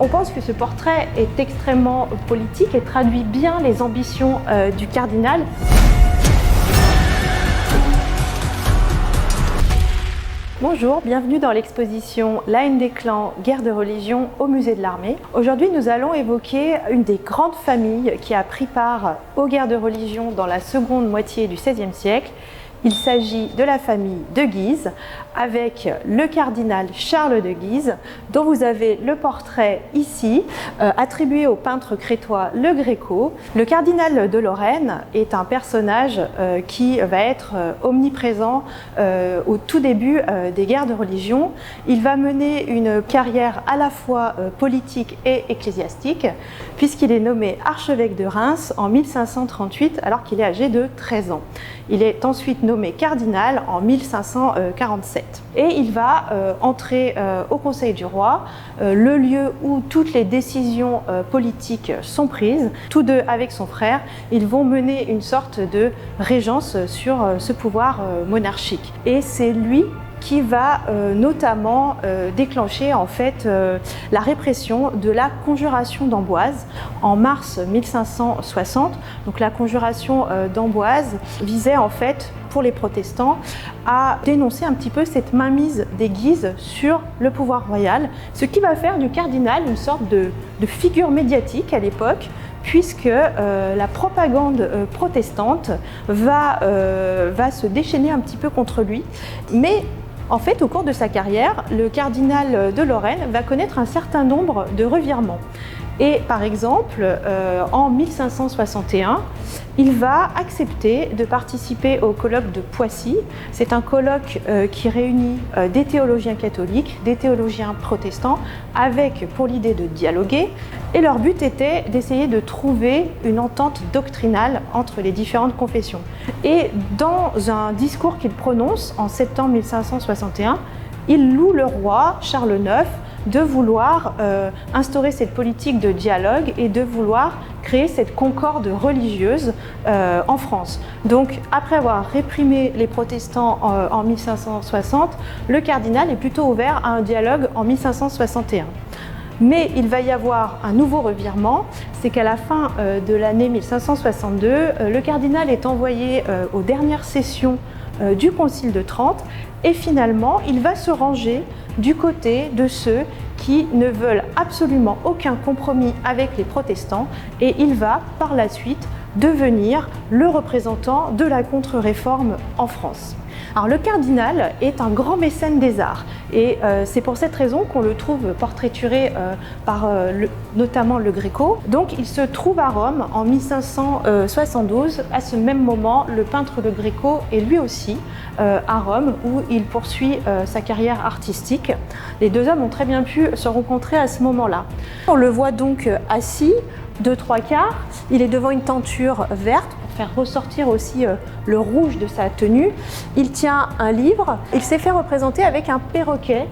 On pense que ce portrait est extrêmement politique et traduit bien les ambitions du cardinal. Bonjour, bienvenue dans l'exposition La haine des clans, guerre de religion au musée de l'Armée. Aujourd'hui, nous allons évoquer une des grandes familles qui a pris part aux guerres de religion dans la seconde moitié du XVIe siècle. Il s'agit de la famille de Guise, avec le cardinal Charles de Guise, dont vous avez le portrait ici, attribué au peintre crétois Le Greco. Le cardinal de Lorraine est un personnage qui va être omniprésent au tout début des guerres de religion. Il va mener une carrière à la fois politique et ecclésiastique, puisqu'il est nommé archevêque de Reims en 1538, alors qu'il est âgé de 13 ans. Il est ensuite nommé cardinal en 1547. Et il va entrer au Conseil du roi, le lieu où toutes les décisions politiques sont prises. Tous deux, avec son frère, ils vont mener une sorte de régence sur ce pouvoir monarchique. Et c'est lui qui va notamment déclencher en fait la répression de la conjuration d'Amboise en mars 1560. Donc la conjuration d'Amboise visait en fait pour les protestants à dénoncer un petit peu cette mainmise des Guises sur le pouvoir royal, ce qui va faire du cardinal une sorte de figure médiatique à l'époque, puisque la propagande protestante va se déchaîner un petit peu contre lui. Mais en fait, au cours de sa carrière, le cardinal de Lorraine va connaître un certain nombre de revirements. Et par exemple, en 1561, il va accepter de participer au colloque de Poissy. C'est un colloque qui réunit des théologiens catholiques, des théologiens protestants, avec pour l'idée de dialoguer. Et leur but était d'essayer de trouver une entente doctrinale entre les différentes confessions. Et dans un discours qu'il prononce en septembre 1561, il loue le roi Charles IX de vouloir instaurer cette politique de dialogue et de vouloir créer cette concorde religieuse en France. Donc, après avoir réprimé les protestants en 1560, le cardinal est plutôt ouvert à un dialogue en 1561. Mais il va y avoir un nouveau revirement, c'est qu'à la fin de l'année 1562, le cardinal est envoyé aux dernières sessions du Concile de Trente et finalement, il va se ranger du côté de ceux qui ne veulent absolument aucun compromis avec les protestants et il va par la suite devenir le représentant de la contre-réforme en France. Alors, le cardinal est un grand mécène des arts et c'est pour cette raison qu'on le trouve portraituré par notamment Le Greco. Donc il se trouve à Rome en 1572. À ce même moment, le peintre Le Greco est lui aussi à Rome où il poursuit sa carrière artistique. Les deux hommes ont très bien pu se rencontrer à ce moment-là. On le voit donc assis, 2-3 quarts. Il est devant une tenture verte, faire ressortir aussi le rouge de sa tenue. Il tient un livre. Il s'est fait représenter avec un perroquet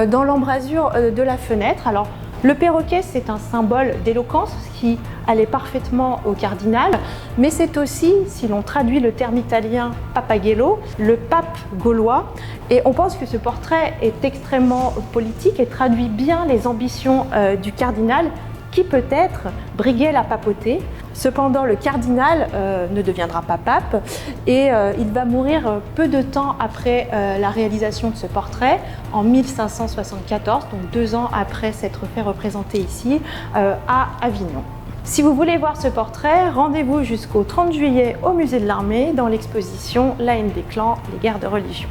dans l'embrasure de la fenêtre. Alors, le perroquet, c'est un symbole d'éloquence qui allait parfaitement au cardinal, mais c'est aussi, si l'on traduit le terme italien papagello, le pape gaulois. Et on pense que ce portrait est extrêmement politique et traduit bien les ambitions du cardinal, qui peut-être briguait la papauté. Cependant, le cardinal ne deviendra pas pape et il va mourir peu de temps après la réalisation de ce portrait, en 1574, donc 2 ans après s'être fait représenter ici, à Avignon. Si vous voulez voir ce portrait, rendez-vous jusqu'au 30 juillet au musée de l'Armée dans l'exposition La haine des clans, les guerres de religion.